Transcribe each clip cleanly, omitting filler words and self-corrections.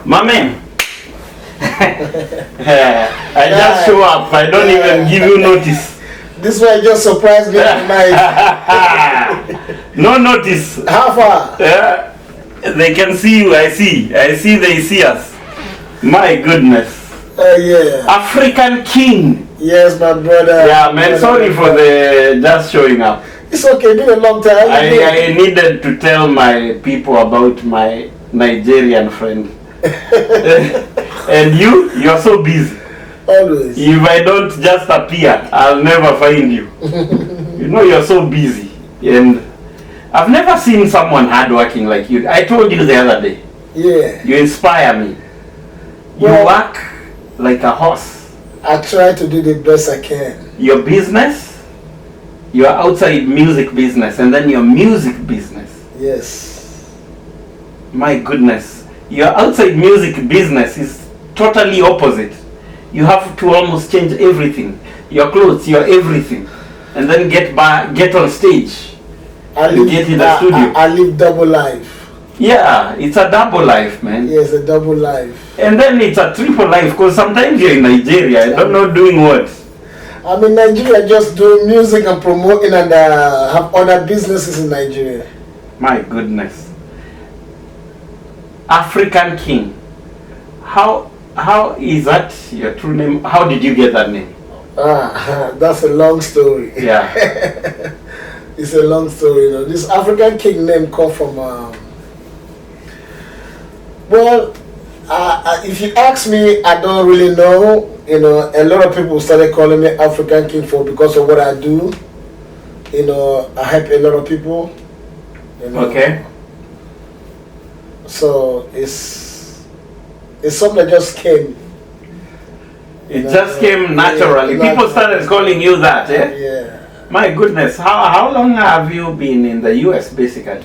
My man. I just show up. I don't even give you notice. This one just surprised me tonight. No notice. How far? They can see you. I see they see us. My goodness. Yeah. African king. Yes, my brother. Yeah, man. Sorry for the just showing up. It's okay. It's been a long time. I needed to tell my people about my Nigerian friend. And you're so busy. Always. If I don't just appear, I'll never find you. You know, you're so busy. And I've never seen someone hardworking like you. I told you the other day. Yeah. You inspire me. You work like a horse. I try to do the best I can. Your business, your outside music business, and then your music business. Yes. My goodness. Your outside music business is totally opposite. You have to almost change everything. Your clothes, your everything. And then get on stage. Get in the studio. I live double life. Yeah, it's a double life, man. Yes, a double life. And then it's a triple life, because sometimes you're in Nigeria. I don't know doing what. I'm in Nigeria just doing music and promoting, and have other businesses in Nigeria. My goodness. African King. How is that your true name? How did you get that name? That's a long story. Yeah. It's a long story. You know, this African King name comes from. If you ask me, I don't really know. You know, a lot of people started calling me African King because of what I do. You know, I help a lot of people. You know. Okay. So it's something that just came. It just came naturally. People started calling you that, eh? Yeah. My goodness. How long have you been in the US, basically?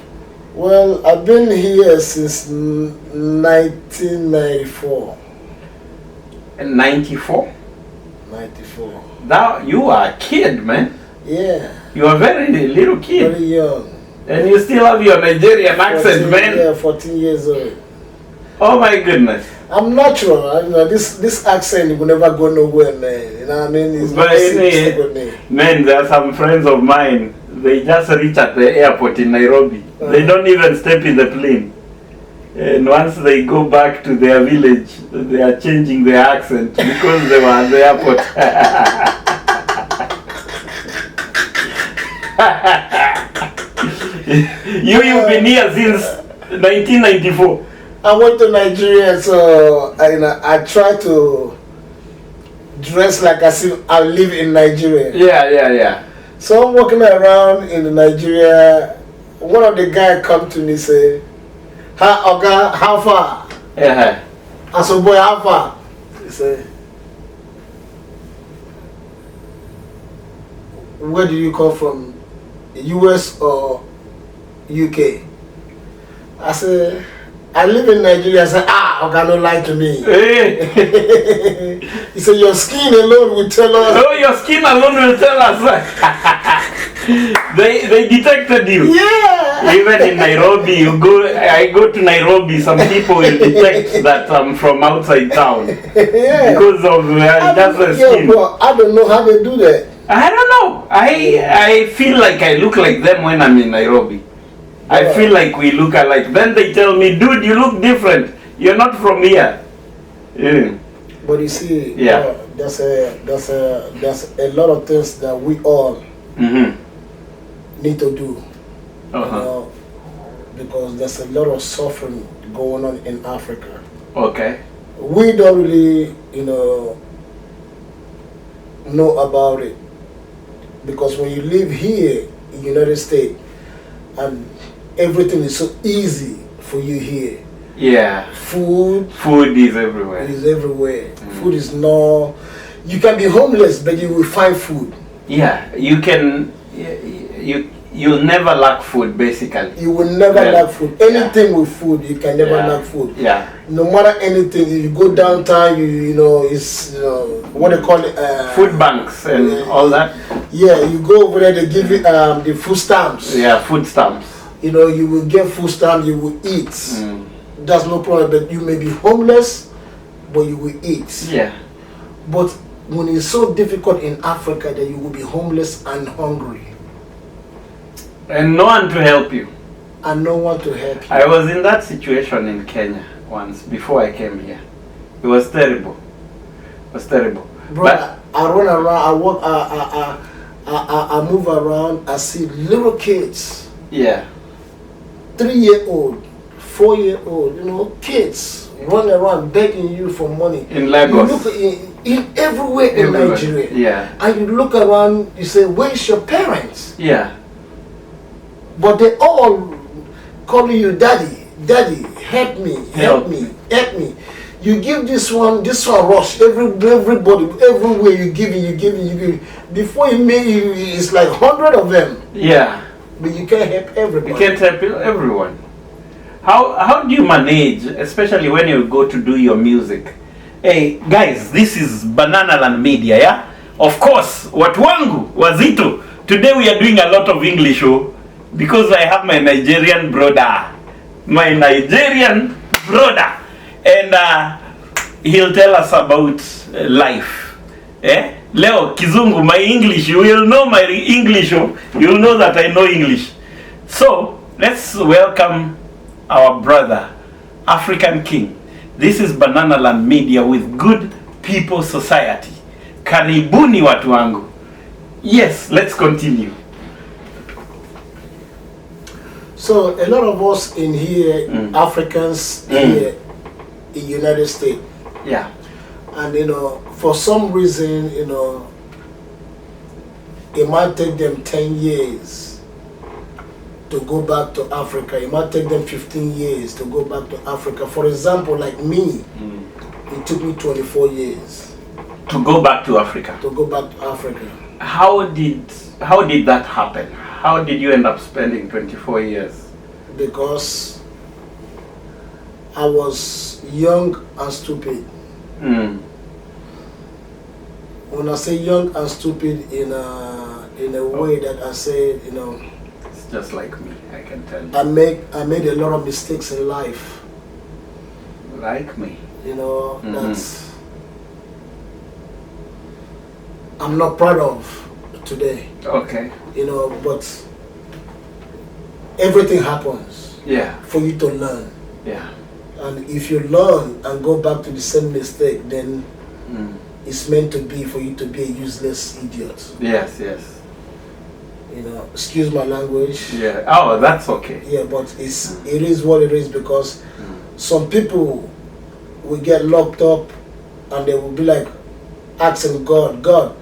Well, I've been here since 1994. 94? 94. Now you are a kid, man. Yeah. You are a very little kid. Very young. And you still have your Nigerian accent, man. Yeah, 14 years old. Oh my goodness. I'm natural. You know, this accent will never go nowhere, man. You know what I mean? It's But anyway, man, there are some friends of mine. They just reach at the airport in Nairobi. They don't even step in the plane. And once they go back to their village, they are changing their accent because they were at the airport. You've been here since 1994. I went to Nigeria, so I try to dress like as if I live in Nigeria. Yeah. So I'm walking around in Nigeria. One of the guys come to me say, how far? Yeah. I said, boy, how far? He said, where do you come from? US or UK? I said, I live in Nigeria. I said, okay, don't lie to me. Hey. He said, your skin alone will tell us. Oh, your skin alone will tell us. They detected you. Yeah. Even in Nairobi, I go to Nairobi, some people will detect that I'm from outside town. Yeah. Because of just the skin. Bro, I don't know how they do that. I don't know. I feel like I look like them when I'm in Nairobi. I feel like we look alike. Then they tell me, dude, you look different. You're not from here. Yeah. But you see, yeah. There's a lot of things that we all need to do. You know, because there's a lot of suffering going on in Africa. Okay. We don't really, know about it. Because when you live here in the United States, and everything is so easy for you here. Yeah. Food is everywhere. Food is no. You can be homeless, but you will find food. Yeah, you can. You'll never lack food, basically. You will never lack food. Anything with food, you can never lack food. Yeah. No matter anything, if you go downtown, it's what they call it. Food banks and all that. Yeah, you go over there, they give you the food stamps. Yeah, food stamps. You will get food stamps, you will eat. that's no problem. But you may be homeless, but you will eat. Yeah. But when it's so difficult in Africa that you will be homeless and hungry. And no one to help you. And no one to help you. I was in that situation in Kenya once before I came here. It was terrible. It was terrible. Bro, I run around, I walk, I move around, I see little kids. Yeah. 3-year-old, 4-year-old, you know, kids running around begging you for money. In Lagos. You look in everywhere in Nigeria. Yeah. And you look around, you say, where's your parents? Yeah. But they all calling you daddy, daddy, help me, help me, help me. You give this one rush. Everybody, everywhere you give. Before you make it, it's like 100 of them. Yeah. But you can't help everybody. You can't help everyone. How do you manage, especially when you go to do your music? Hey guys, this is Banana Land Media, yeah? Of course, watu wangu, wazito. Today we are doing a lot of English, because I have my Nigerian brother. And he'll tell us about life. Leo Kizungu, my English, you will know my English, you'll know that I know English. So let's welcome our brother, African King. This is Banana Land Media with Good People Society. Karibuni watu wangu. Yes, let's continue. So a lot of us in here, Africans here in United States. Yeah. And you know, for some reason, you know, it might take them 10 years to go back to Africa. It might take them 15 years to go back to Africa. For example, like me, it took me 24 years. To go back to Africa? To go back to Africa. How did that happen? How did you end up spending 24 years? Because I was young and stupid. When I say young and stupid in a way that I say, you know, it's just like me, I can tell you. I made a lot of mistakes in life. Like me. You know, that's I'm not proud of today. Okay. You know, but everything happens. Yeah. For you to learn. Yeah. And if you learn and go back to the same mistake, then it's meant to be for you to be a useless idiot. Yes, yes. You know, excuse my language. Yeah. Oh, that's okay. Yeah, but it is what it is, because some people will get locked up and they will be like asking God,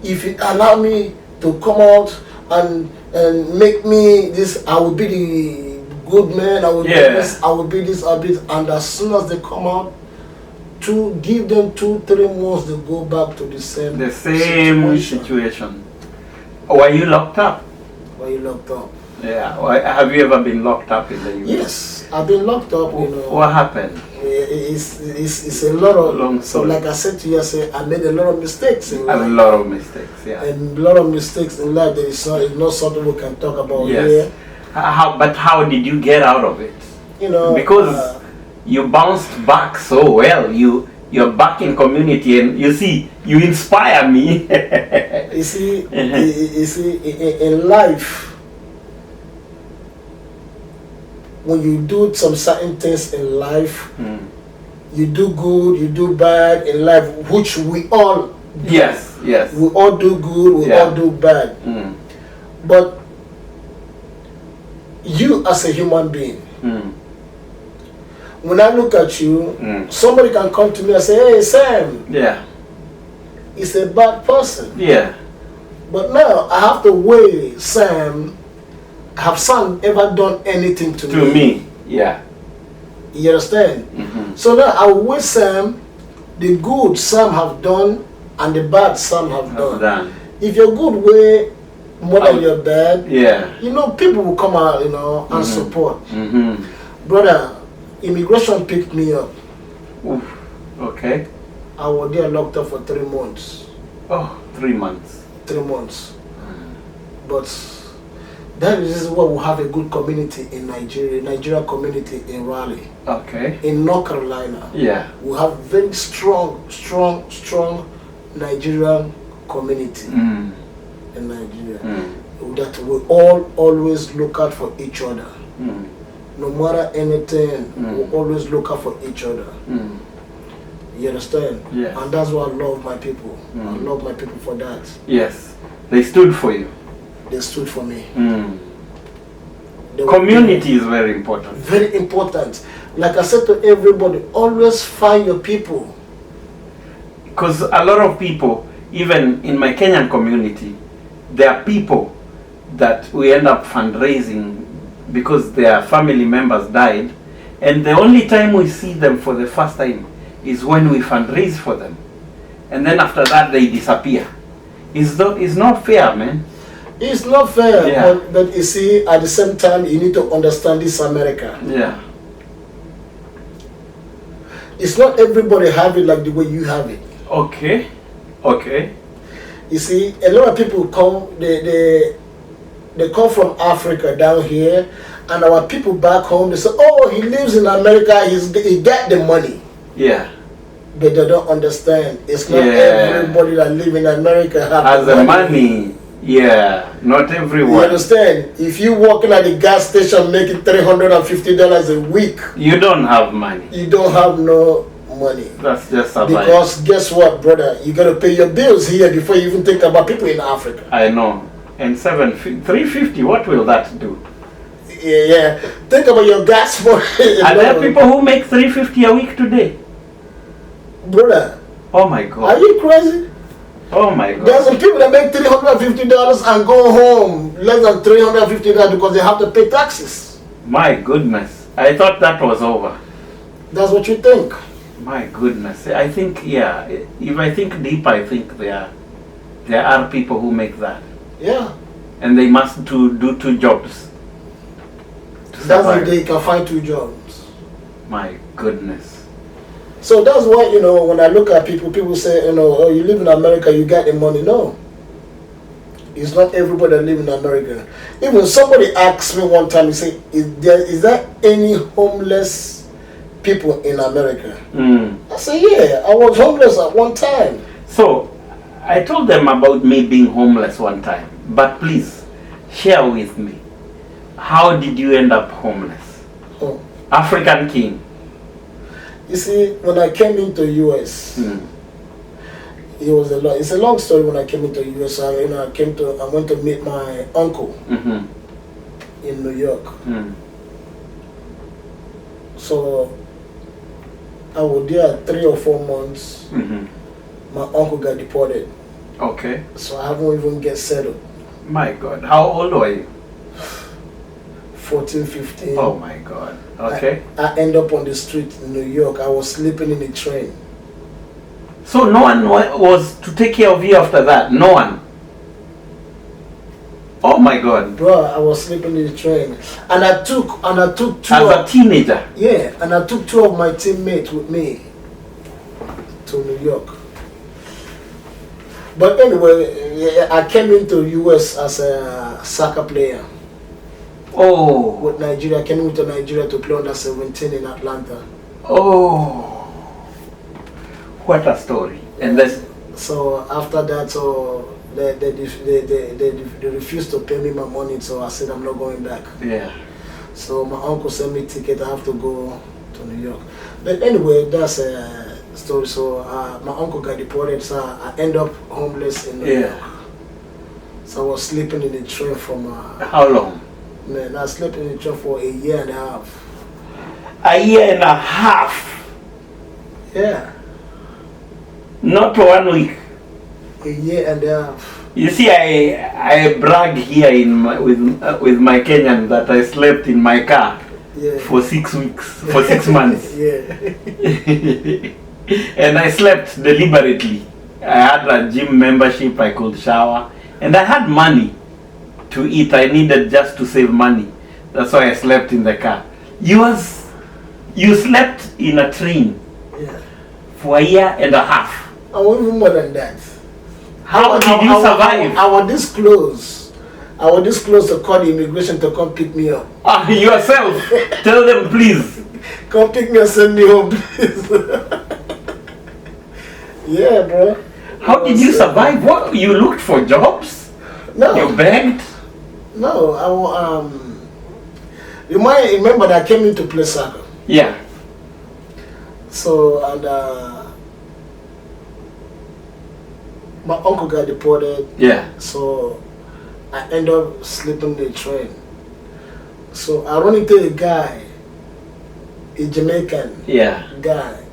if you allow me to come out and make me this, I will be the good man, I will be this, I will be this, and as soon as they come out, give them 2-3 months to go back to the same situation. Were you locked up? Were you locked up? Yeah. Have you ever been locked up in the US? Yes, I've been locked up. You know. What happened? It's a lot of long story. So like I said to you, I made a lot of mistakes in life. A lot of mistakes, yeah. And a lot of mistakes in life that it's not something we can talk about here. But how did you get out of it? You know, because you bounced back so well. You're back in community, and you see, you inspire me. you see, in life, when you do some certain things in life, you do good, you do bad in life, which we all do. Yes. We all do good, we all do bad. But you as a human being, when I look at you, somebody can come to me and say, hey Sam, he's a bad person. Yeah. But now I have to weigh Sam. Have Sam ever done anything to me? Yeah. You understand? So now I will weigh Sam, the good Sam have done and the bad Sam have done. If your good way more than your bad, you know, people will come out, you know, and support. Brother, immigration picked me up. Oof. Okay. I was there locked up for 3 months. Oh, 3 months. 3 months. But That is why we have a good community in Nigeria community in Raleigh. Okay. In North Carolina. Yeah. We have very strong Nigerian community in Nigeria. That we all always look out for each other. No matter anything, we always look out for each other. You understand? Yes. And that's why I love my people. I love my people for that. Yes. They stood for you. They stood for me. Community is very important. Very important. Like I said to everybody, always find your people. Because a lot of people, even in my Kenyan community, there are people that we end up fundraising because their family members died, and the only time we see them for the first time is when we fundraise for them, and then after that they disappear. It's not fair, man. It's not fair, Yeah. but you see, at the same time, you need to understand this America. Yeah. It's not everybody have it like the way you have it. Okay. Okay. You see, a lot of people come, they come from Africa down here, and our people back home, they say, oh, he lives in America, he got the money. Yeah. But they don't understand. It's not Yeah. everybody that live in America Has the the money. Yeah. Not You everyone. understand? If you working at the gas station making $350 a week, You don't have money. you don't have no money. That's just survival. Because guess what, brother? You gotta pay your bills here before you even think about people in Africa. I know. And 350, what will that do? Yeah. Think about your gas money. Are there people who make 350 a week today? Brother, Oh my are God. you crazy? Oh my God. There's some people that make $350 and go home less than $350 because they have to pay taxes. My goodness. I thought that was over. That's what you think. My goodness. I think, yeah, if I think deep, I think there are people who make that. Yeah. And they must do 2 jobs to That's survive. the day you can find 2 jobs. My goodness. So that's why, when I look at people say, oh, you live in America, you got the money. No. It's not everybody that live in America. Even somebody asked me one time, he said, is there any homeless people in America? I said, yeah, I was homeless at one time. So, I told them about me being homeless one time. But please, share with me. How did you end up homeless? Oh. African King. You see, when I came into US, it's a long story. When I came into US, I went to meet my uncle in New York. So I was there 3 or 4 months. My uncle got deported. Okay. So I haven't even get settled. My God. How old were you? 14, 15. Oh my God. Okay. I end up on the street in New York. I was sleeping in the train. So no one was to take care of you after that? No one? Oh my God. Bro, I was sleeping in the train. And I took 2 As a teenager? Yeah, and I took 2 of my teammates with me to New York. But anyway, I came into US as a soccer player. Oh. With Nigeria, I came into Nigeria to play under 17 in Atlanta. Oh. What a story. And then So after that, so they refused to pay me my money, so I said I'm not going back. yeah. So my uncle sent me a ticket, I have to go to New York. But anyway, that's a story. So my uncle got deported, so I end up homeless in New York. So I was sleeping in the train from... How long? Man, I slept in the train for 1.5 years. A year and a half. Yeah. Not 1 week. 1.5 years. You see, I brag here with my Kenyan that I slept in my car for 6 weeks, for 6 months. Yeah. And I slept deliberately. I had a gym membership, I could shower, and I had money to eat. I needed just to save money. That's why I slept in the car. You slept in a train for 1.5 years. I want even more than that. How did you survive? I was this close I was this close to call the immigration to come pick me up. Ah, yourself. Tell them, please. Come pick me and send me home, please. Yeah, bro. How did you survive? What? You looked for jobs? No. You begged? No, you might remember that I came in to play soccer. Yeah. So, and my uncle got deported. Yeah. So, I ended up sleeping in the train. So, I run into a guy, a Jamaican guy,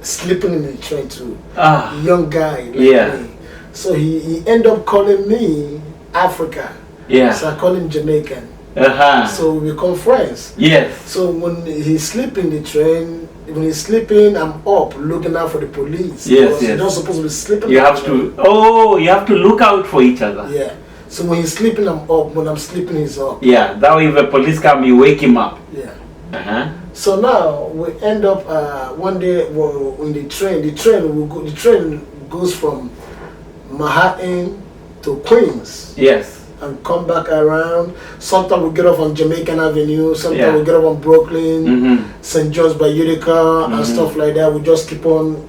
sleeping in the train too. Ah. A young guy like me. So, he ended up calling me Africa. Yeah. So, I call him Jamaican. Uh-huh. So we become friends. Yes. So when he's sleeping in the train, when he's sleeping, I'm up looking out for the police. Yes, yes. You're not supposed to be sleeping. You have to. Oh, you have to look out for each other. Yeah. So when he's sleeping, I'm up. When I'm sleeping, he's up. Yeah. That way, if the police come, you wake him up. Yeah. Uh-huh. So now we end up one day in the train. The train goes from Manhattan to Queens. Yes. And come back around. Sometimes we get off on Jamaican Avenue. Sometimes we get off on Brooklyn, St. John's by Utica, and stuff like that. We just keep on,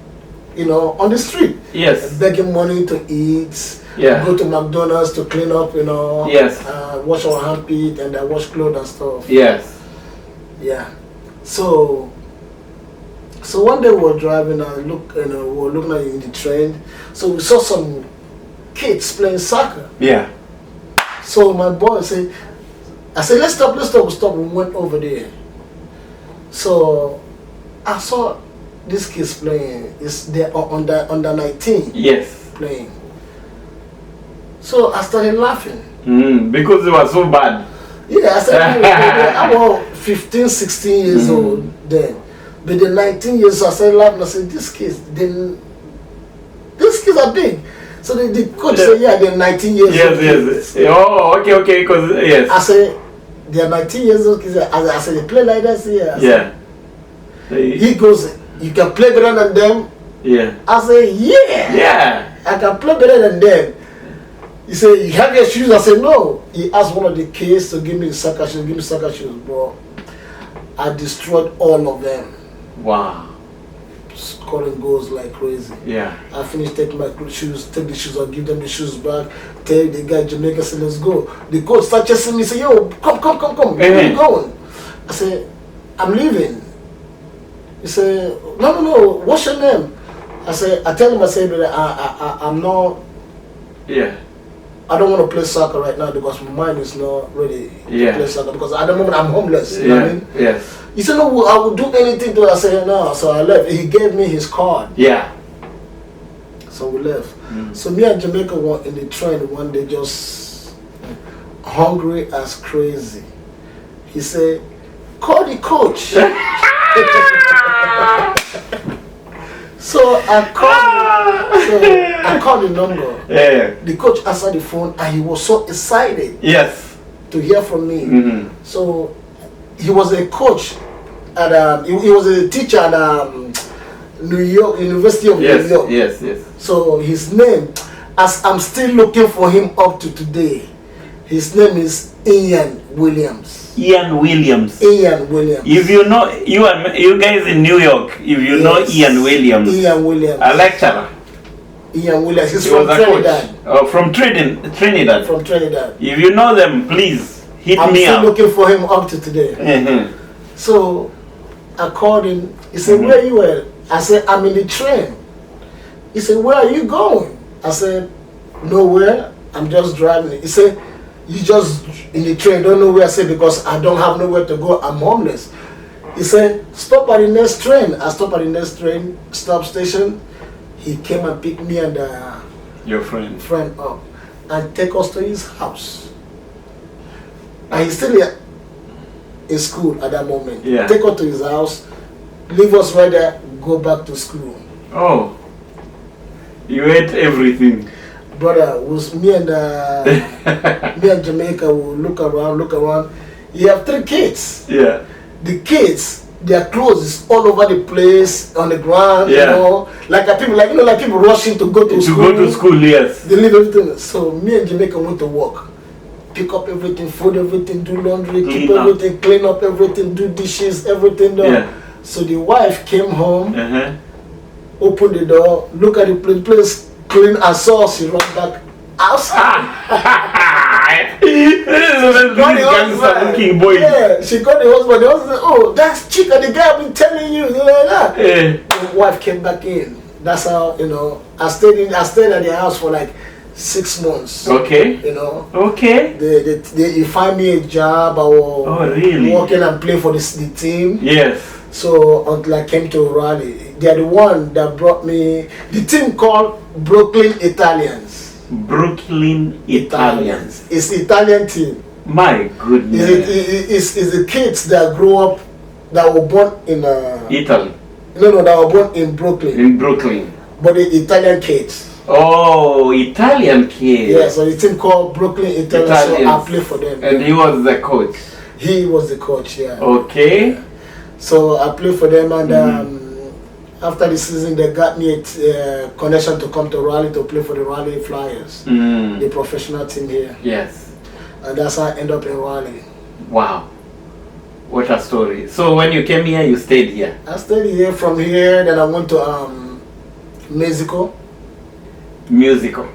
on the street. Yes. Begging money to eat. Yeah. Go to McDonald's to clean up, Yes. Wash our armpit and wash clothes and stuff. Yes. Yeah. So one day we were driving and we were looking at it in the train. So we saw some kids playing soccer. Yeah. So my boy said, I said, let's stop. We stopped. We went over there. So I saw these kids playing. They're under 19. Yes. Playing. So I started laughing. Because they were so bad. Yeah, I said, I was 15, 16 years old then. But the 19 years, I started laughing. I said, these kids are big. So the coach said, yeah, they're 19 years old. Yes. Oh, okay, because, yes. I said, they're 19 years old kids. I said, they play like that? Yeah. He goes, you can play better than them? Yeah. I said, yeah. I can play better than them. He said, you have your shoes? I said, no. He asked one of the kids to give me soccer shoes. Bro, I destroyed all of them. Wow. Scoring goals like crazy. Yeah. I finished taking my shoes, take the shoes out, give them the shoes back, tell the guy Jamaica, say, let's go. The coach started chasing me, say, yo, come. Where are you going? I said, I'm leaving. He said, no, what's your name? I tell him, I say, I'm not, I don't want to play soccer right now because my mind is not ready to play soccer because at the moment I'm homeless. You know what I mean? Yes. He said, no, I will do anything to it. I said, no. So I left. He gave me his card. Yeah. So we left. So me and Jamaica were in the train one day just hungry as crazy. He said, call the coach. So I called the number. Yeah. The coach answered the phone and he was so excited. Yes. To hear from me. So he was a coach at he was a teacher at New York University of New York. Yes. So his name, as I'm still looking for him up to today, his name is Ian Williams. If you know, you guys in New York, if you know Ian Williams, a lecturer. Ian Williams, he's from Trinidad. Oh, from Trinidad. From Trinidad. If you know them, please hit me up. I'm still looking for him up to today. So I called him. He said, where are you at? I said, I'm in the train. He said, where are you going? I said, nowhere. I'm just driving. He said, you just in the train, don't know where. I said, because I don't have nowhere to go. I'm homeless. He said, stop at the next train. I stopped at the next train, stop station. He came and picked me and your friend up and take us to his house. And he's still in school at that moment. Yeah. Take us to his house, leave us right there, go back to school. Oh, you ate everything. Brother, was me and Jamaica will look around. You have 3 kids. Yeah. The kids, their clothes is all over the place on the ground. Like people rushing to go to school. To go to school, yes. They leave everything. So me and Jamaica went to work. pick up everything, fold everything, do laundry, keep everything, clean up everything, do dishes, everything done. Yeah. So the wife came home, Uh-huh. opened the door, look at the place clean, and saw she run back outside. Looking boy. Yeah, she got the husband. The husband said, "Oh, that's Chica, the guy I've been telling you." Like that. Yeah. The wife came back in. That's how, you know, I stayed at their house for like 6 months. Okay. You know. Okay. They find me a job. I was really? working and play for the team. Yes. So until I came to Raleigh, they are the one that brought me the team called Brooklyn Italians. Brooklyn Italians. It's the Italian team. My goodness. It's the kids that grew up, that were born in Italy. No, that were born in Brooklyn. In Brooklyn. But the Italian kids. Oh, Italian kids. Yeah, so the team called Brooklyn Italians. So I play for them. And he was the coach. He was the coach. Yeah. Okay. Yeah. So I played for them, and after the season, they got me a connection to come to Raleigh to play for the Raleigh Flyers, the professional team here. Yes. And that's how I ended up in Raleigh. Wow. What a story. So when you came here, you stayed here? I stayed here. From here, then I went to Mexico. Mexico.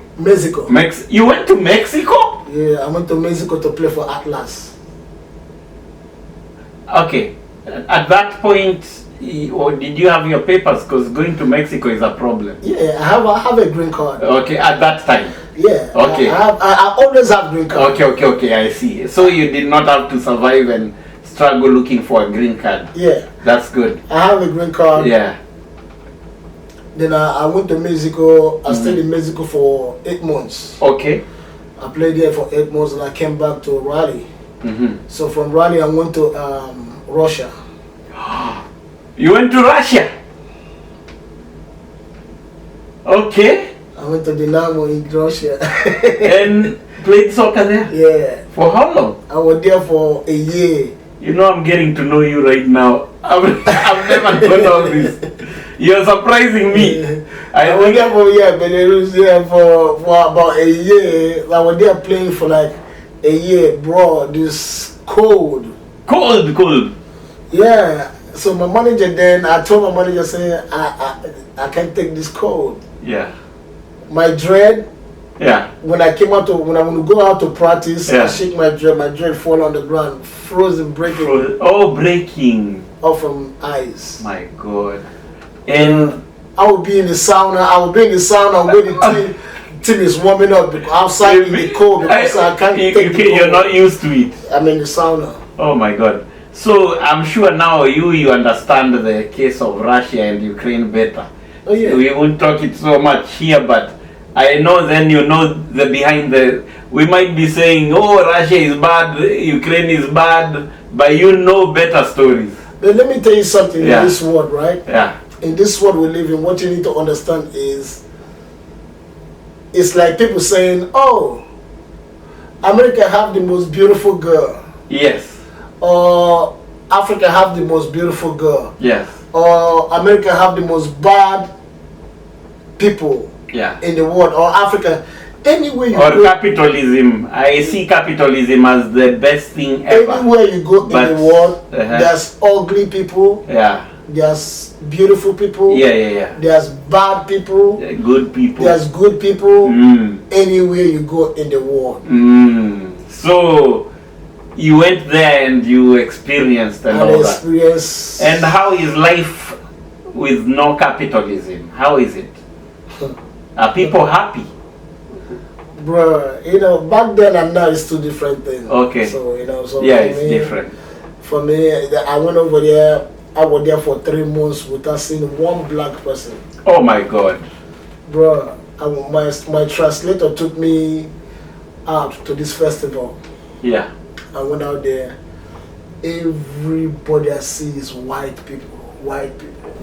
You went to Mexico? Yeah, I went to Mexico to play for Atlas. Okay. At that point, or did you have your papers? Because going to Mexico is a problem. Yeah, I have a green card. Okay, at that time. Yeah. Okay. I always have green card. Okay, I see. So you did not have to survive and struggle looking for a green card. Yeah. That's good. I have a green card. Yeah. Then I went to Mexico. I stayed in Mexico for 8 months. Okay. I played there for 8 months, and I came back to Raleigh. So from Raleigh, I went to Russia. You went to Russia? Okay. I went to Dynamo in Russia. And played soccer there? Yeah. For how long? I was there for a year. You know, I'm getting to know you right now. I've never done all this. You're surprising me. I was there for Belarus for about a year. I was there playing for like a year, bro. This cold. Cold. Yeah. So my manager then, I told my manager, say, I can't take this cold. Yeah. My dread. Yeah. When I want to go out to practice, I shake my dread fall on the ground, frozen, breaking. Breaking. Off from ice. My God. And I will be in the sauna. Where the team is warming up outside in the cold because I can't take the cold. You're not used to it. I'm in the sauna. Oh my God. So I'm sure now you understand the case of Russia and Ukraine better. Oh yeah. We won't talk it so much here, but I know then you know the behind the. We might be saying, oh, Russia is bad, Ukraine is bad, but you know better stories. But let me tell you something in this world, right? Yeah. In this world we live in, what you need to understand is, it's like people saying, oh, America have the most beautiful girl. Yes. Or Africa have the most beautiful girl. Yes. Or America have the most bad people in the world. Or Africa, anywhere you go. Or capitalism. I see capitalism as the best thing ever. Anywhere you go in the world, there's ugly people. Yeah. There's beautiful people. Yeah. There's bad people. Good people. There's good people. Anywhere you go in the world. So you went there and you experienced all that. And how is life with no capitalism? How is it? Are people happy? Bro, back then and now it's two different things. Okay. So, it's different. For me, I went over there. I was there for 3 months without seeing one black person. Oh my God. Bro, my translator took me out to this festival. Yeah. I went out there. Everybody I see is white people.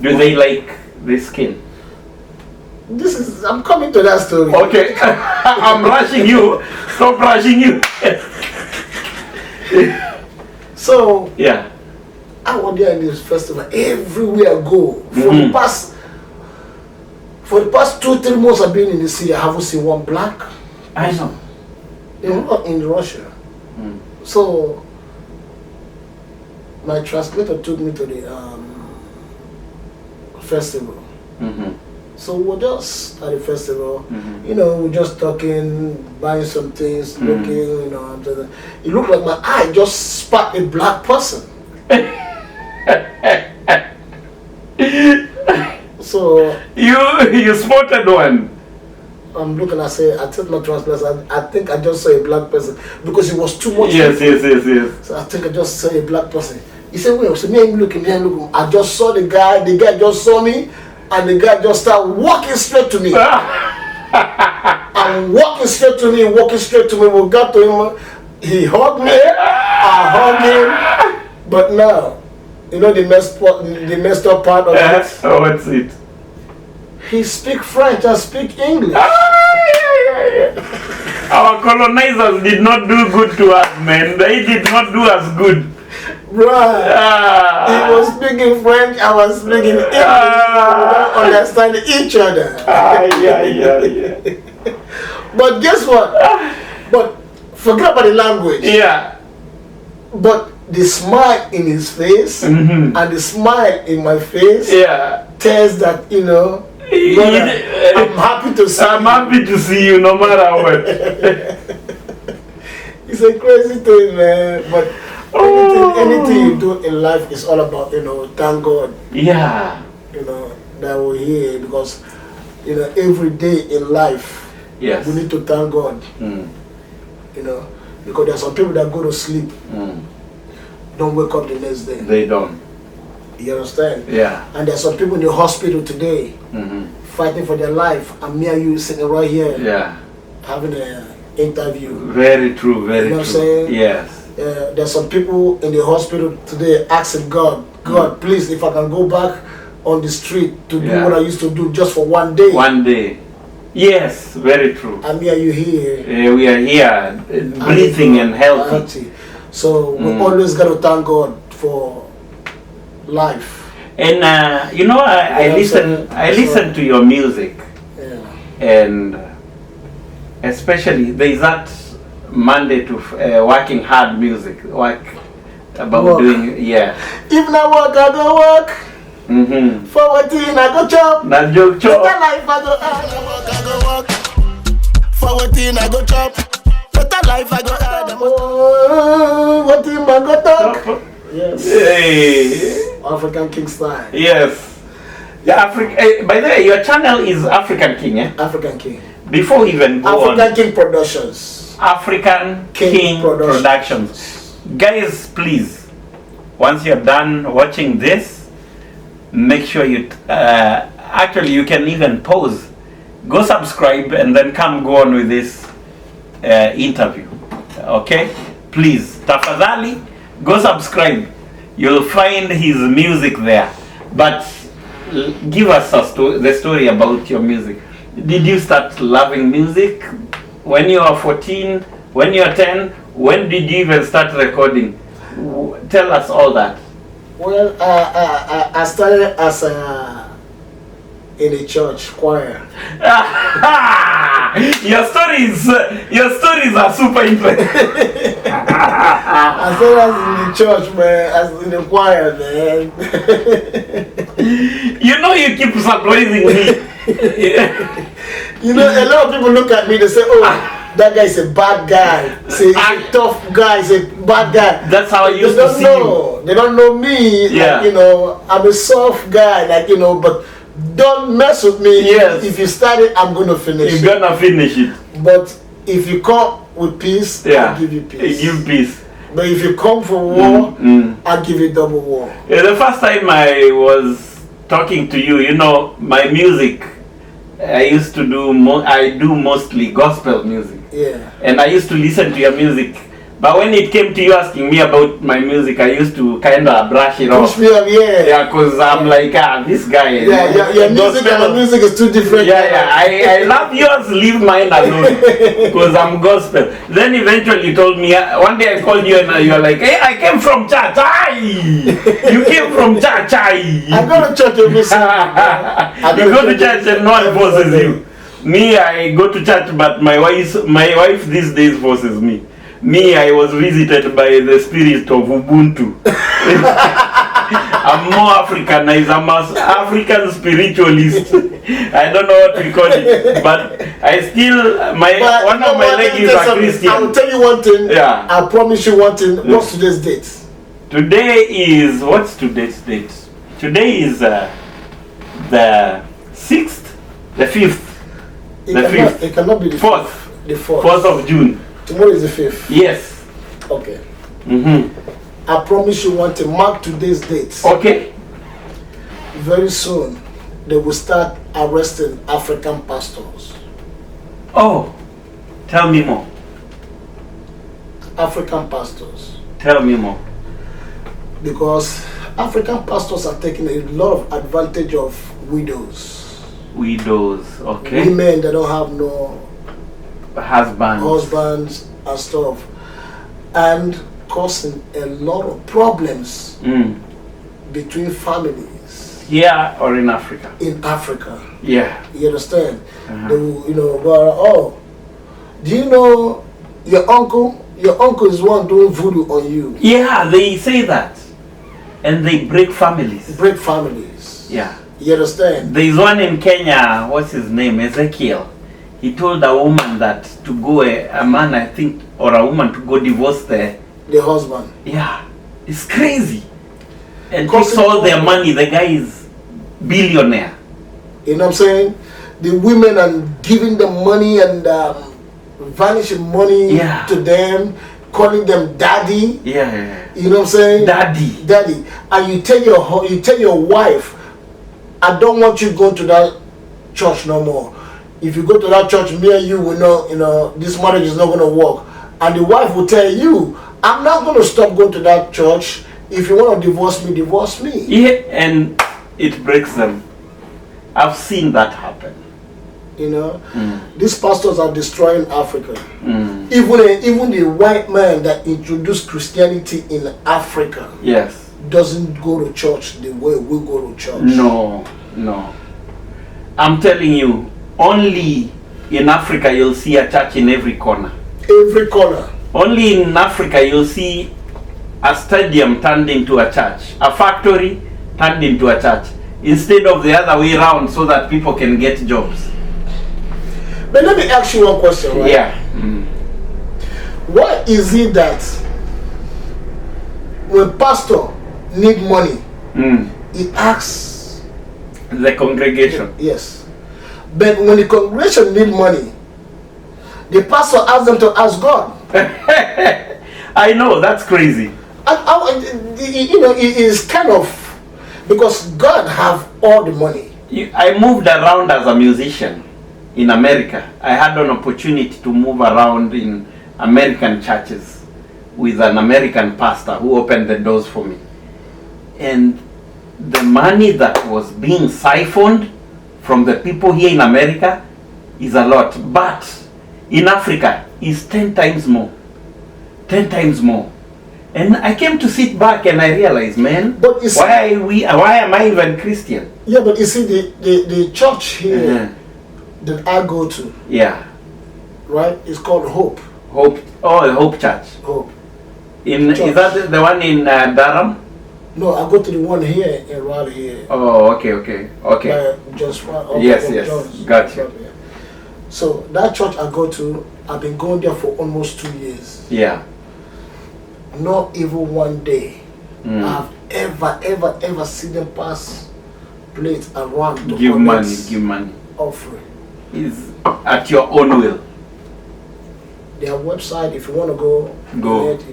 Do they like the skin? I'm coming to that story. Okay. I'm rushing you. Stop rushing you. So, yeah. I was there in this festival. Everywhere I go. For the past 2-3 months I've been in the city, I haven't seen one black. I know. In Russia. So my translator took me to the festival. So we're just at the festival, you know, we're just talking, buying some things, looking, you know. It looked like my eye just spot a black person. So you spotted one. I'm looking, I tell my translator, I think I just saw a black person because it was too much. Yes. So I think I just saw a black person. He said, wait, so me ain't looking. I just saw the guy just saw me, and the guy just started walking straight to me. And walking straight to me. We got to him, he hugged me, I hugged him. But now, you know the messed up part of it? Oh, what's it? He speak French, I speak English. Our colonizers did not do good to us, man. They did not do us good. Right. He was speaking French, I was speaking English. We don't understand each other. But guess what? But forget about the language. Yeah. But the smile in his face and the smile in my face tells that, you know, I'm happy to see you. I'm happy to see you no matter what. It's a crazy thing, man. But anything you do in life is all about, you know, thank God. Yeah. You know, that we're here because, you know, every day in life, we need to thank God. You know, because there are some people that go to sleep, don't wake up the next day. They don't. You understand? Yeah. And there's some people in the hospital today fighting for their life, and me and you sitting right here having an interview. Very true, very you know true. What I'm saying? Yes. There's some people in the hospital today asking God, please, if I can go back on the street to do what I used to do just for one day. One day. Yes, very true. And me and you here. We are here, breathing and healthy. So we always got to thank God for life. And you know, I listen to your music, and especially there is that Monday to working hard music, about doing If not work, I go work. Forward thing, I go chop. Not joke chop. Better life, I go work. Forward thing, I go chop. Better life, I go hard. What thing, I go talk. Yes. Hey. African King style. Yes. By the way, your channel is African King, eh? African King. Before even go African King Productions. African King Productions. Guys, please, once you're done watching this, make sure you actually you can even pause, go subscribe, and then go on with this interview. Okay, please, tafadhali, go subscribe. You'll find his music there. But give us the story about your music. Did you start loving music when you were 14, when you were 10? When did you even start recording? Tell us all that. Well, I started as in a church choir. Your stories are super interesting. I started as in the church, man, as in the choir, man. You know, you keep surprising me. You know, a lot of people look at me, they say, oh, that guy is a bad guy. Say, he's a tough guy, he's a bad guy. That's how I used to see you. They don't know me. Yeah. Like, you know, I'm a soft guy, like, you know, but don't mess with me. Yes. If you start it, I'm going to finish it. You're going to finish it. But if you come with peace, I'll give you peace. I give peace. But if you come for war, I'll give you double war. Yeah, the first time I was talking to you, you know, my music, I used to do, I do mostly gospel music. Yeah. And I used to listen to your music. But when it came to you asking me about my music, I used to kind of brush it off. Push me up, Yeah, because I'm like, this guy. Yeah, your music and my music is two different. Yeah. I love yours, leave mine alone. Because I'm gospel. Then eventually you told me, one day I called you and you were like, hey, I came from church. You came from church. I go to church every Sunday. You go to church and no one forces you. Me, I go to church, but my wife these days forces me. Me, I was visited by the spirit of Ubuntu. I'm more Africanized. I'm an African spiritualist. I don't know what we call it, but I still one of my legs is a Christian. I'll tell you one thing. Yeah. I promise you one thing. What's today's date? Today is what's today's date? Today is the 6th, the 5th, It cannot be the 4th. The 4th. 4th of June. Tomorrow is the 5th. Yes. Okay. Mm-hmm. I promise you one thing. Mark today's date. Okay. Very soon, they will start arresting African pastors. Oh, tell me more. African pastors. Tell me more. Because African pastors are taking a lot of advantage of widows. Widows, okay. Women that don't have no husbands and stuff. And causing a lot of problems between families. Here or in Africa? In Africa. Yeah. You understand? They will, go, do you know your uncle? Your uncle is one doing voodoo on you. Yeah, they say that. And they break families. Break families. Yeah. You understand? There is one in Kenya, what's his name? Ezekiel. He told a woman that to go, a man I think, or a woman to go divorce the husband. Yeah. It's crazy. And takes all their money. The guy is billionaire. You know what I'm saying? The women are giving them money and vanishing money to them, calling them daddy. Yeah. You know what I'm saying? Daddy. And you tell your wife, I don't want you going to that church no more. If you go to that church, me and you will know, this marriage is not going to work. And the wife will tell you, I'm not going to stop going to that church. If you want to divorce me, divorce me. Yeah, and it breaks them. I've seen that happen. These pastors are destroying Africa. Even the white man that introduced Christianity in Africa doesn't go to church the way we go to church. No. I'm telling you, only in Africa you'll see a church in every corner. Every corner. Only in Africa you'll see a stadium turned into a church, a factory turned into a church, instead of the other way around, so that people can get jobs. But let me ask you one question, right? Yeah. Why is it that when pastor need money, he asks the congregation? Yes. But when the congregation need money, the pastor asks them to ask God. I know, that's crazy. It is kind of, because God have all the money. I moved around as a musician in America. I had an opportunity to move around in American churches with an American pastor who opened the doors for me. And the money that was being siphoned from the people here in America is a lot. But in Africa, it's 10 times more. 10 times more. And I came to sit back and I realized, man, but why am I even Christian? Yeah, but you see, the church here that I go to, right, it's called Hope. Hope Church. Hope. Is that the one in Durham? No, I go to the one here in Raleigh here. Oh, okay. Just yes, got you. So that church I go to, I've been going there for almost 2 years. Yeah. Not even one day I've ever seen them pass plates around to give money offering. Is at your own will. Their website, if you want to go. Donate,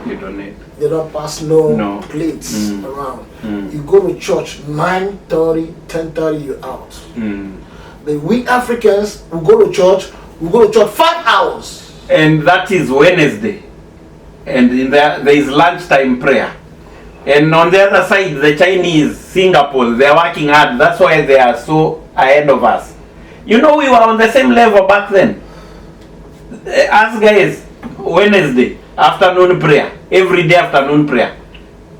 you donate. They don't pass no plates around. You go to church 9:30, 10:30, you're out. But we Africans, we go to church 5 hours. And that is Wednesday. And in there is lunchtime prayer. And on the other side, the Chinese, Singapore, they are working hard. That's why they are so ahead of us. We were on the same level back then. Us guys, Wednesday, afternoon prayer. Every day afternoon prayer.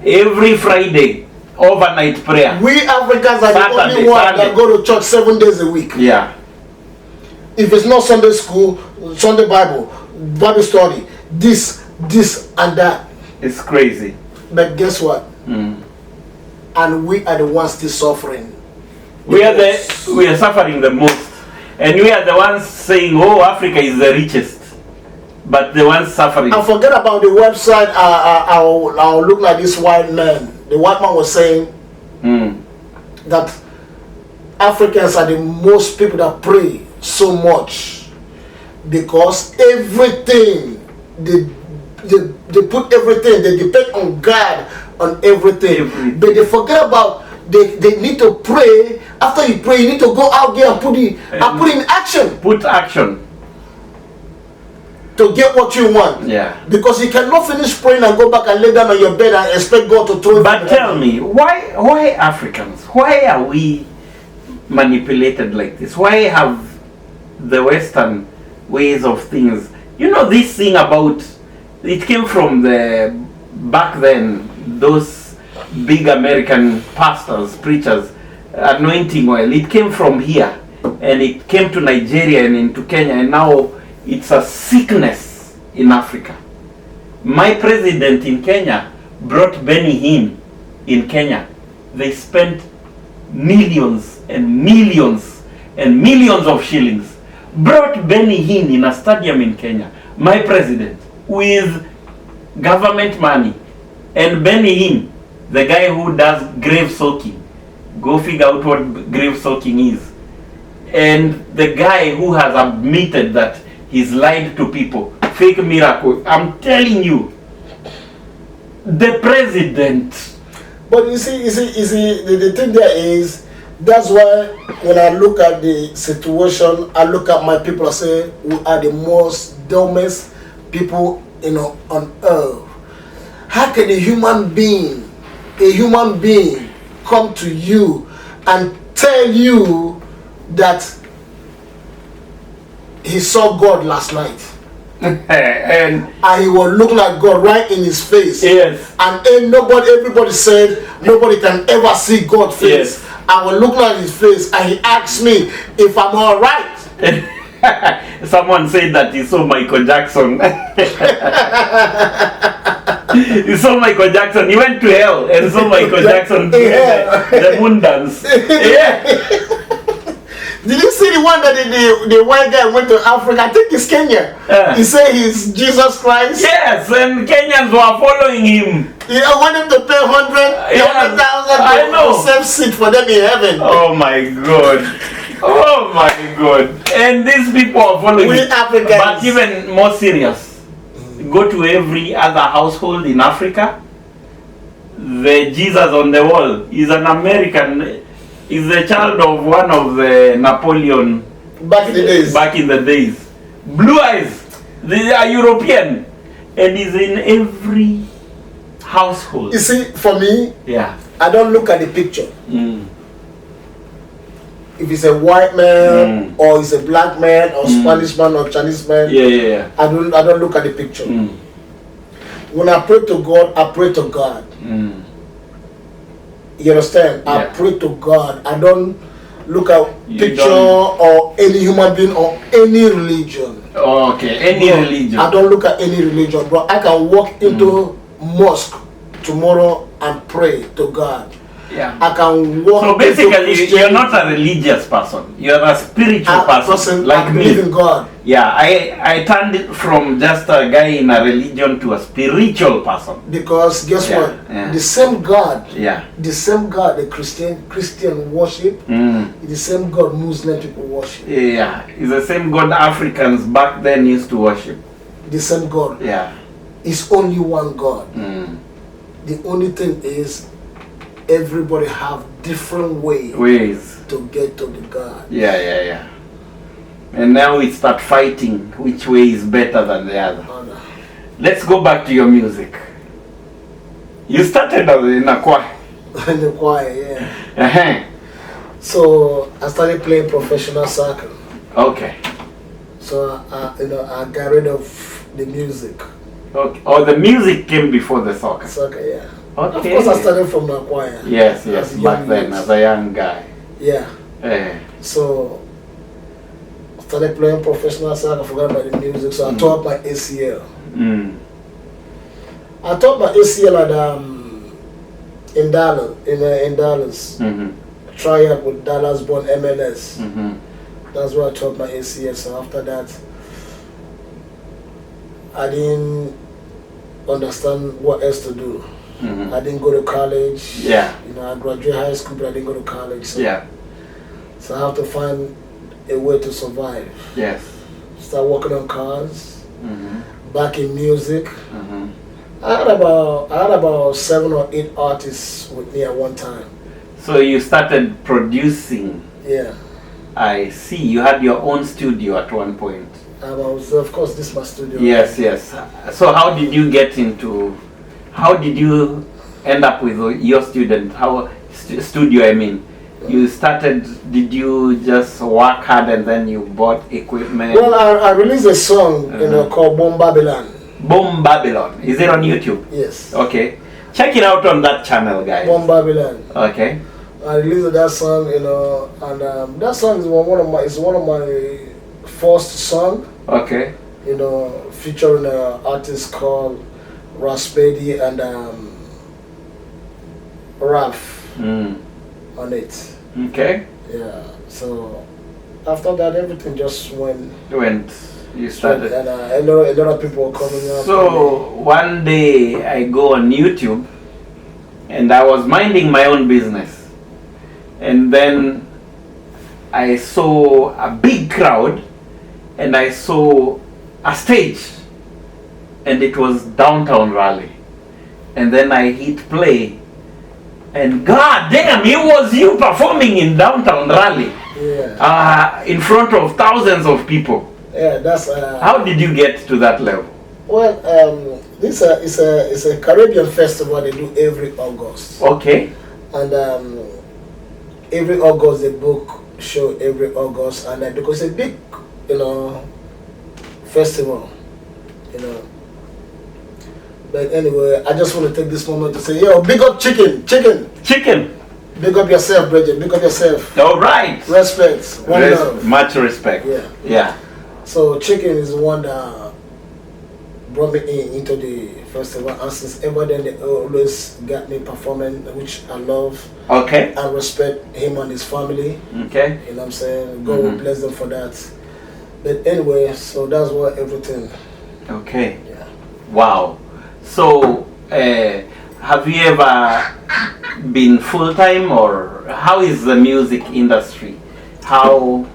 Every Friday, overnight prayer. We Africans are the only ones that go to church 7 days a week. Yeah. If it's not Sunday school, Sunday Bible study, this, and that. It's crazy. But guess what? And we are the ones still suffering. We are suffering the most. And we are the ones saying, oh, Africa is the richest. But the ones suffering. And forget about the website. I'll look like this white man. The white man was saying that Africans are the most people that pray so much because everything they put everything, they depend on God on everything. But they forget about they need to pray. After you pray, you need to go out there and put it in action. Put action. To get what you want. Yeah. Because you cannot finish praying and go back and lay down on your bed and expect God to throw you. But tell me, why Africans? Why are we manipulated like this? Why have the Western ways of things? You know, this thing about it came from the back then, those big American pastors, preachers, anointing oil. It came from here and it came to Nigeria and into Kenya, and now it's a sickness in Africa. My president in Kenya brought Benny Hinn in Kenya. They spent millions and millions and millions of shillings. Brought Benny Hinn in a stadium in Kenya. My president, with government money. And Benny Hinn, the guy who does grave soaking. Go figure out what grave soaking is. And the guy who has admitted that he's lied to people. Fake miracle. I'm telling you, the president. But you see, the thing there is, that's why when I look at the situation, I look at my people and say, we are the most dumbest people, on earth. How can a human being come to you and tell you that he saw God last night? and he will look like God right in his face. Yes. And everybody said nobody can ever see God's face. Yes. I will look like his face, and he asked me if I'm all right. Someone said that he saw Michael Jackson. He saw Michael Jackson. He went to hell and saw Michael Jackson do the moon dance. Yeah. Did you see the one that the white guy went to Africa? I think it's Kenya. He said he's Jesus Christ. Yes, and Kenyans were following him. I want him to pay 100,000 to save seat for them in heaven. Oh my God. Oh my God. And these people are following we him. Africans. But even more serious, go to every other household in Africa. The Jesus on the wall is an American. Is the child of one of the Napoleon back in the days. Blue eyes. They are European, and is in every household. You see, for me, I don't look at the picture. If it's a white man or it's a black man or Spanish man or Chinese man, I don't look at the picture. When I pray to God, I pray to God. You understand? I pray to God. I don't look at picture or any human being or any religion. Oh, okay, any religion. I don't look at any religion, bro. I can walk into mosque tomorrow and pray to God. Yeah. I can walk. So basically, you're not a religious person. You're a spiritual person, like I believe in God. Yeah, I turned it from just a guy in a religion to a spiritual person. Because guess what? The same God. The same God the Christian worship. The same God Muslim people worship. Yeah, it's the same God Africans back then used to worship. The same God. Yeah. It's only one God. The only thing is, everybody have different ways to get to the God. Yeah. And now we start fighting which way is better than the other. Let's go back to your music. You started in a choir. In the choir, yeah. So I started playing professional soccer. Okay. So I got rid of the music. Okay. Oh, the music came before the soccer. Soccer, yeah. Okay. Of course, I started from the choir. Yes, back then, as a young guy. Yeah. So, I started playing professional soccer, I forgot about the music, so I tore up my ACL. I taught my ACL at in Dallas. Try out with Dallas born MLS. That's where I taught my ACL. So after that, I didn't understand what else to do. I didn't go to college. Yeah. You know, I graduated high school, but I didn't go to college. So, yeah. So I have to find a way to survive. Yes. Start working on cars. Back in music. I had about 7 or 8 artists with me at one time. So you started producing. Yeah. I see. You had your own studio at one point. Of course, this is my studio. Yes, yes. So how did you get into? How did you end up with your student? Studio? I mean, you started. Did you just work hard and then you bought equipment? Well, I released a song, called "Bomb Babylon." Bomb Babylon. Is it on YouTube? Yes. Okay. Check it out on that channel, guys. Bomb Babylon. Okay. I released that song, and that song is one of my first song. Okay. Featuring an artist called Raspedi and Raf on it. Okay. Yeah. So after that, everything just went. You started. And a lot of people were coming up. So one day I go on YouTube, and I was minding my own business, and then I saw a big crowd, and I saw a stage, and it was Downtown Raleigh, and then I hit play, and god damn, it was you performing in Downtown Raleigh. Yeah. In front of thousands of people. Yeah, that's. How did you get to that level? Well, this is a Caribbean festival they do every August. Okay. And every August they book show every August, and because it's a big, festival, But anyway, I just want to take this moment to say, big up chicken. Big up yourself, Bridget. Big up yourself. All right. Respect. Love. Much respect. Yeah. Yeah. So chicken is the one that brought me into the festival, and since ever then they always got me performing, which I love. Okay. I respect him and his family. Okay. You know what I'm saying? God will bless them for that. But anyway, so that's what everything. Okay. Yeah. Wow. So, have you ever been full-time, or how is the music industry? How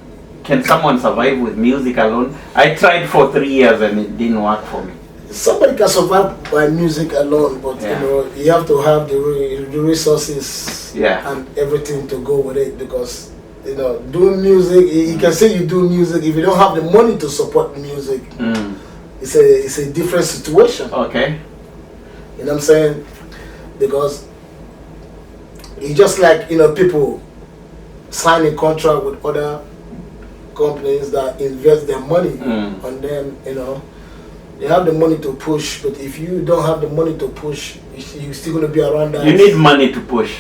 can someone survive with music alone? I tried for 3 years and it didn't work for me. Somebody can survive by music alone, but you have to have the resources and everything to go with it, because doing music, you can say you do music, if you don't have the money to support music, it's a different situation. Okay. You know what I'm saying? Because it's just like people signing contract with other companies that invest their money on them. They have the money to push, but if you don't have the money to push, you're still going to be around that. You need money to push.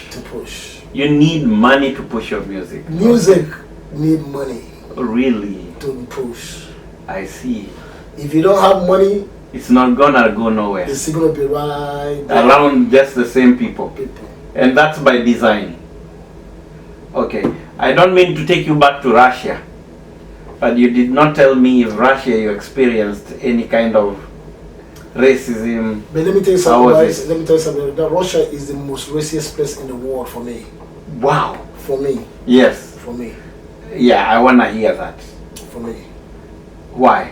You need money to push your music. Music need money. Really? To push. I see. If you don't have money, it's not gonna go nowhere. It's gonna be right there. Around just the same people. And that's by design. Okay. I don't mean to take you back to Russia, but you did not tell me if Russia you experienced any kind of racism. But let me tell you something. That Russia is the most racist place in the world for me. Wow. For me. Yes. For me. Yeah, I wanna hear that. For me. Why?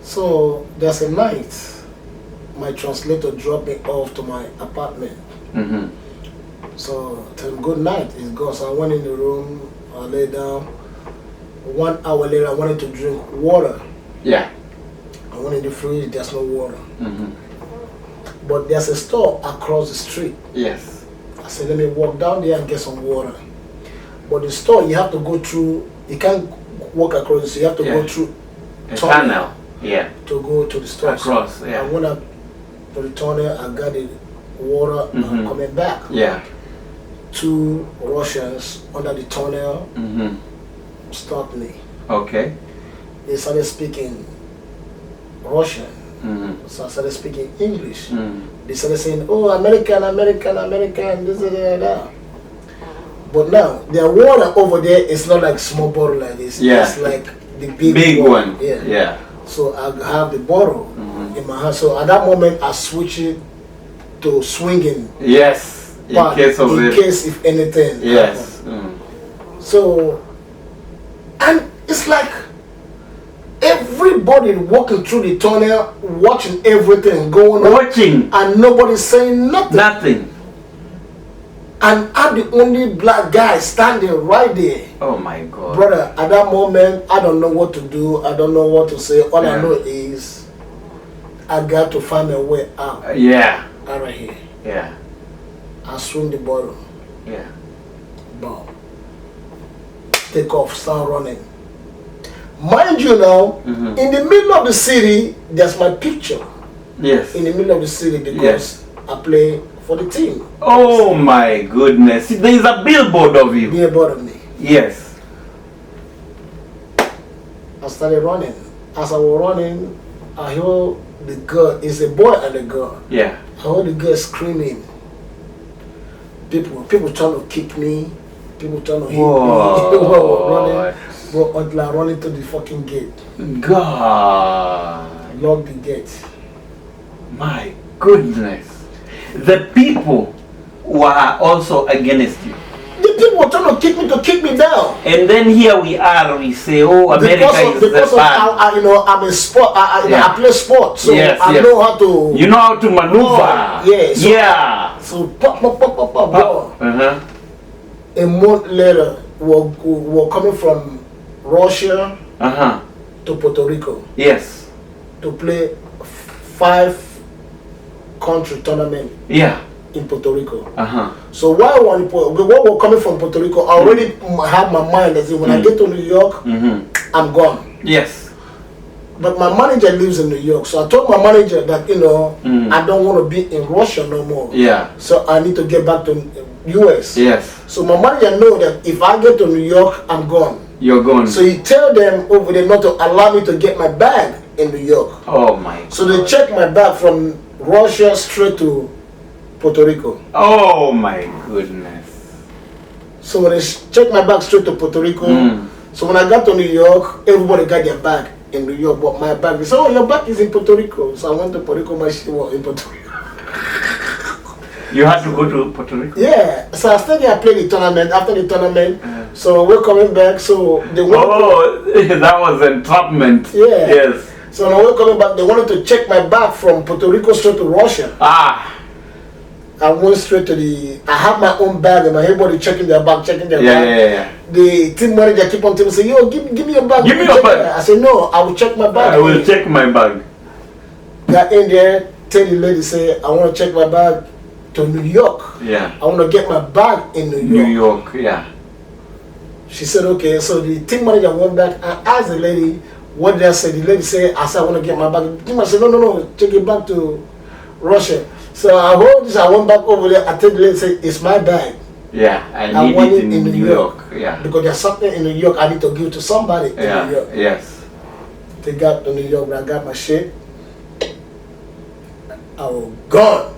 So there's a night, my translator dropped me off to my apartment. So tell him good night. He's gone. So I went in the room. I lay down. 1 hour later, I wanted to drink water. Yeah. I went in the fridge. There's no water. But there's a store across the street. Yes. I said, let me walk down there and get some water. But the store, you have to go through. You can't walk across the street. You have to go through a tunnel. Yeah. To go to the store. Across, I went up to the tunnel, I got the water, and coming back. Yeah. 2 Russians under the tunnel stopped me. Okay. They started speaking Russian. So I started speaking English. They started saying, oh, American, this and that. But now, their water over there is not like small bottle like this. Yeah. It's like the big one. Yeah. So I have the bottle in my hand. So at that moment, I switch it to swinging. Yes. In case if anything. Yes. So, and it's like everybody walking through the tunnel, watching everything going on. And nobody's saying nothing. Nothing. And I'm the only black guy standing right there. Oh my God. Brother, at that moment, I don't know what to do. I don't know what to say. All I know is I got to find a way out. Out right here. Yeah. I swing the bottle. Yeah. Boom. Take off, start running. Mind you now, in the middle of the city, there's my picture. Yes. In the middle of the city because I play for the team. Oh my goodness. There is a billboard of you. Billboard of me. Yes. I started running. As I was running, I heard the girl, it's a boy and a girl. Yeah. I heard the girl screaming. People trying to kick me. People trying to hit me. Running. But until I run into the fucking gate. God. Lock the gate. My goodness. The people were also against you. The people were trying to kick me down. And then here we are, we say, oh, America is the bad. I'm a sport, I play sport, so I know how to... You know how to maneuver. So pop. A month later, we're coming from Russia to Puerto Rico. Yes. To play 5-country tournament. Yeah. In Puerto Rico. So while we're coming from Puerto Rico, I already have my mind that when I get to New York, I'm gone. Yes. But my manager lives in New York, so I told my manager that I don't want to be in Russia no more. Yeah. So I need to get back to US. Yes. So my manager know that if I get to New York, I'm gone. You're gone. So he tell them over there not to allow me to get my bag in New York. Oh my God. So they check my bag from Russia straight to Puerto Rico. Oh my goodness. So when they checked my bag straight to Puerto Rico, so when I got to New York, everybody got their bag in New York, but my bag, they said, oh, your bag is in Puerto Rico. So I went to Puerto Rico, my shit was in Puerto Rico. You had to go to Puerto Rico? Yeah. So I stayed there, I played the tournament. After the tournament, so we're coming back, so they wanted that was entrapment. Yeah. Yes. So when we're coming back, they wanted to check my bag from Puerto Rico straight to Russia. I went straight to I have my own bag and everybody checking their bag, bag. Yeah. The team manager keep on telling me, say, yo, give me your bag. Give me your bag. I said, no, I will check my bag. I will check my bag. Got in there, tell the lady, say, I want to check my bag to New York. Yeah. I want to get my bag in New York. New York, yeah. She said, okay. So the team manager went back and asked the lady, what did I say? The lady said, I said, I want to get my bag. The team manager said, no, take it back to Russia. So I heard this, I went back over there, I told the lady, say, it's my bag. Yeah, I need it in New York. Yeah. Because there's something in New York I need to give to somebody in New York. Yes. They got to New York, I got my shit. I was gone.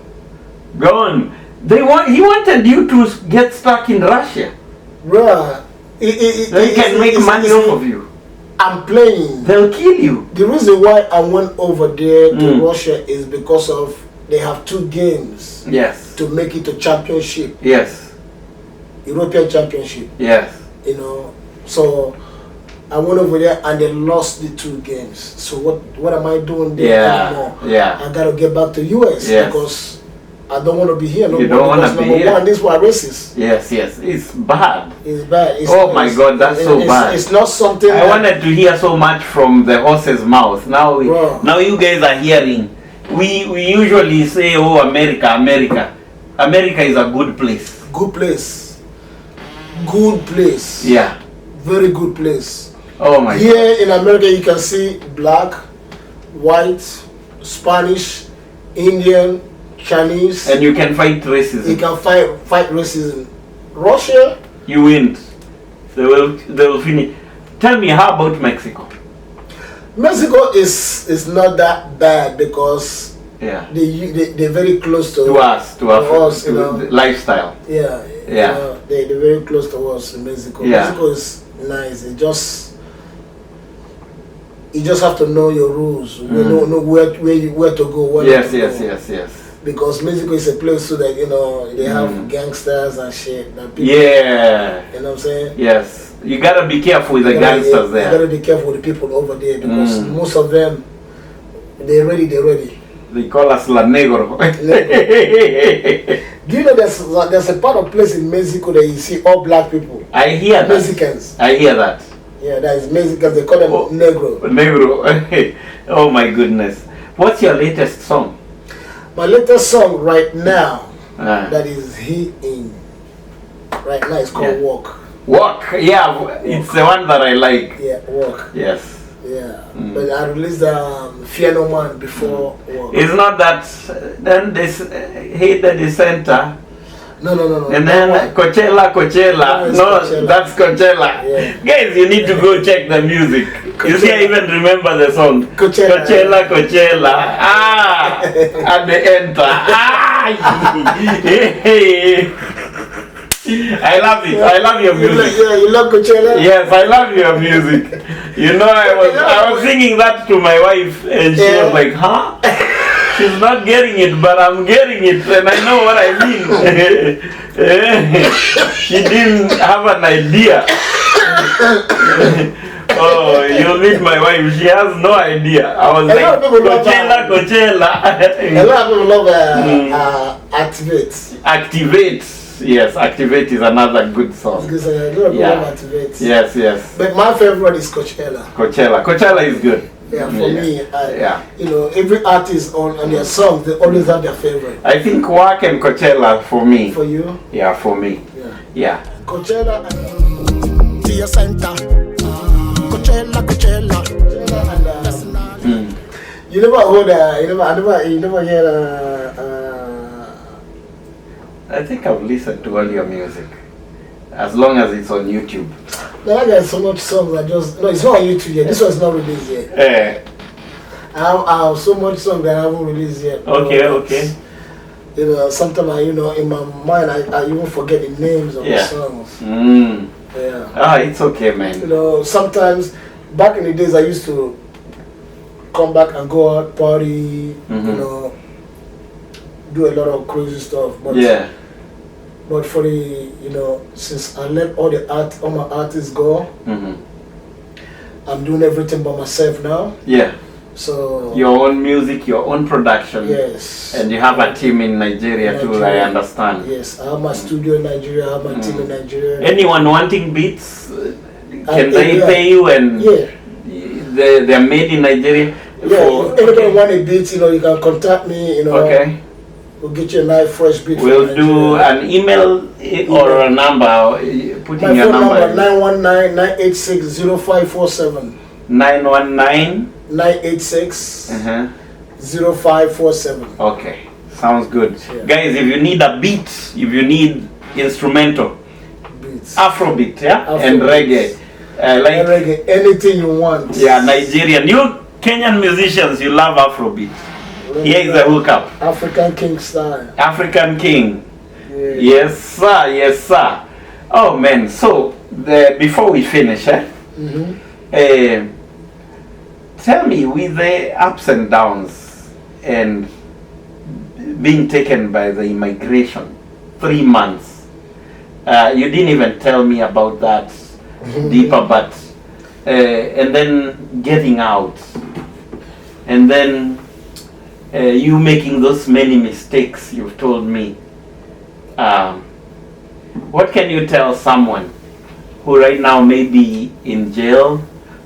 Gone. He wanted you to get stuck in Russia. Bruh. They can make money off of you. I'm playing. They'll kill you. The reason why I went over there to Russia is because of they have 2 games. Yes. To make it to championship. Yes. European championship. Yes. You know, so I went over there and they lost the 2 games. So what am I doing there anymore? Yeah. I gotta get back to US because I don't want to be here no more. You don't want to be here. One, this is why racist. Yes. It's bad. It's bad. Oh my God, that's so bad. It's not something. I wanted to hear so much from the horse's mouth. Now you guys are hearing. We usually say, oh, America. America is a good place. Good place. Good place. Yeah. Very good place. Oh my God. Here in America you can see black, white, Spanish, Indian, Chinese. And you can fight racism. You can fight racism. Russia. You win. They will finish. Tell me, how about Mexico? Mexico is not that bad because they're very close to us, to us, to the lifestyle. Yeah. Yeah. They're very close to us in Mexico. Yeah. Mexico is nice. You just have to know your rules. You know where to go. Yes. Because Mexico is a place so that they have gangsters and shit. That people, yeah. You know what I'm saying? Yes. You gotta be careful with the gangsters there. You gotta be careful with the people over there because most of them, they're ready. They call us La Negro. Do you know there's a part of place in Mexico that you see all black people? I hear that. Mexicans. I hear that. Yeah, that is Mexicans. They call them Negro. Negro. Oh my goodness. What's your latest song? My latest song right now that is hitting right now is called Walk. Walk, yeah, it's the one that I like. Yeah, Walk. Yes. Yeah, but I released Fear No Man before Walk. It's not that, then this Hate the Dissenter. No. And then Coachella. No, that's Coachella. Yeah. Guys, you need to go check the music. You see, I even remember the song. Coachella. Ah, at the enter. Ah, I love it. I love your music. You love Coachella? Yes, I love your music. You know, I was singing that to my wife, and she was like, "Huh? She's not getting it, but I'm getting it, and I know what I mean." She didn't have an idea. Oh, you'll meet my wife. She has no idea. I was like, Coachella. A lot of people love Activate. Activate. Yes, Activate is another good song. Activate. Yes. But my favorite is Coachella. Coachella is good. Yeah, for me, every artist on their songs, they always have their favorite. I think Work and Coachella for me. For you? Yeah, for me. Yeah. Coachella and to your center. Coachella. You never heard you never hear I think I've listened to all your music, as long as it's on YouTube. No, I got so much songs. It's not on YouTube yet. This one's not released yet. I have so much songs that I haven't released yet. Okay. Sometimes in my mind, I even forget the names of the songs. Yeah. It's okay, man. Sometimes back in the days, I used to come back and go out, party, do a lot of crazy stuff. But for the, since I let all my artists go, I'm doing everything by myself now. Yeah. So your own music, your own production. Yes. And you have a team in Nigeria too, I understand. Yes, I have my studio in Nigeria, I have my team in Nigeria. Anyone wanting beats, can they pay you and they're made in Nigeria? Yeah, if anybody want a beat, you can contact me, Okay. We'll get you a nice fresh beat. We'll do an email or a number. Put in your number. 919-986-0547. 986-0547. Okay, sounds good. Guys, if you need a beat, if you need instrumental, beats, Afrobeat, and reggae, reggae, anything you want. Yeah, Nigerian. You Kenyan musicians, you love Afrobeat. Here is the hookup. African King style. African King. Yeah. Yes, sir. Oh man, so before we finish, tell me, with the ups and downs and being taken by the immigration, 3 months, you didn't even tell me about that deeper, but and then getting out, and then you making those many mistakes you've told me. What can you tell someone who right now may be in jail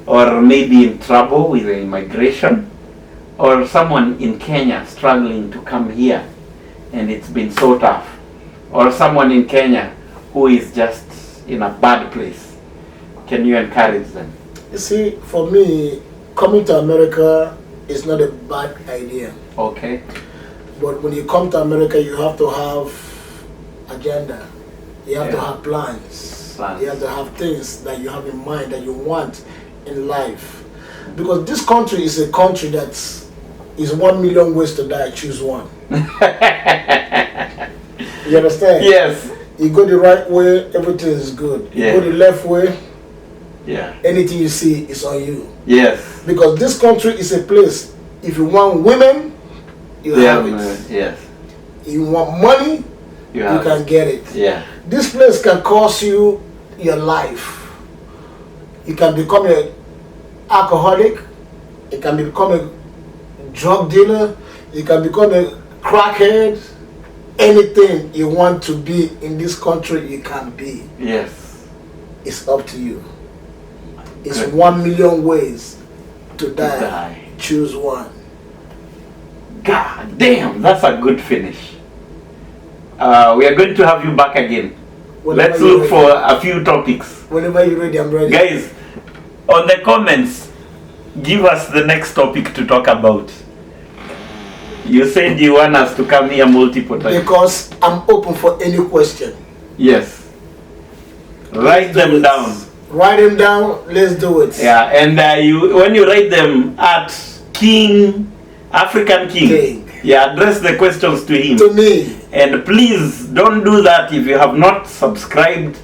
or maybe in trouble with the immigration, or someone in Kenya struggling to come here and it's been so tough, or someone in Kenya who is just in a bad place? Can you encourage them? You see, for me, coming to America is not a bad idea. Okay. But when you come to America, you have to have agenda. You have to have plans. You have to have things that you have in mind that you want in life. Because this country is a country that is 1 million ways to die. Choose one. You understand? Yes. You go the right way, everything is good. You go the left way, anything you see is on you. Yes. Because this country is a place, if you want women, you have it. Yes. You want money, you can get it. Yeah. This place can cost you your life. You can become an alcoholic, you can become a drug dealer, you can become a crackhead. Anything you want to be in this country, you can be. Yes. It's up to you. It's 1 million ways to die. Choose one. God damn, that's a good finish. We are going to have you back again. Let's look for a few topics. Whenever you're ready, I'm ready. Guys, on the comments, give us the next topic to talk about. You said you want us to come here multiple times. Because I'm open for any question. Yes. Write them down. Write them down. Let's do it. Yeah, and when you write them at African King. Yeah, address the questions to him. To me. And please don't do that if you have not subscribed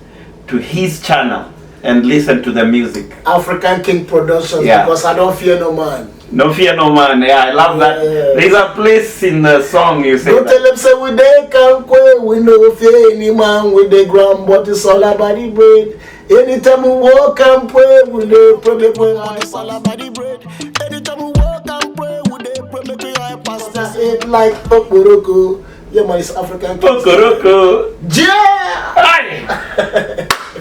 to his channel and listen to the music. African King Productions, because I don't fear no man. No fear no man. Yeah, I love that. There's a place in the song you say. Don't tell them say we dey kankwe, we no fear any man with the ground, but it's all about the bread. Anytime we walk and pray, we dey pray, it's all about the bread. Anytime we walk and pray, we dey pray, make we high pastor. It like Okoroko. Yeah, man, it's African King. Okoroko. Yeah.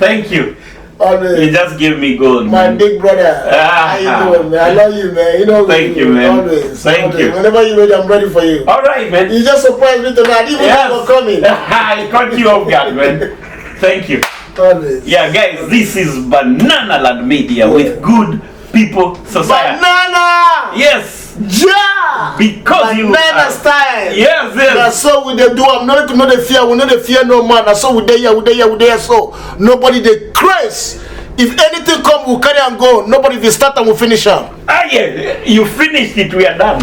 Thank you. Always. You just gave me gold, my man. big brother. How you doing, man? I love you, man. You know. Thank you, man. Always. Thank you. Whenever you're ready, I'm ready for you. All right, man. You just surprised me tonight. Even though coming. I caught you off guard, man. Thank you. Always. Yeah, guys, this is Banana Land Media with Good People Society. Banana. Yes. Yeah. Because Banana style. Yes, yes. That's so we they do. I'm not the fear. We not the fear no man. That's so we there. So nobody they craze. If anything come, we'll carry and go. Nobody will start and we'll finish them. Yeah. You finished it. We are done.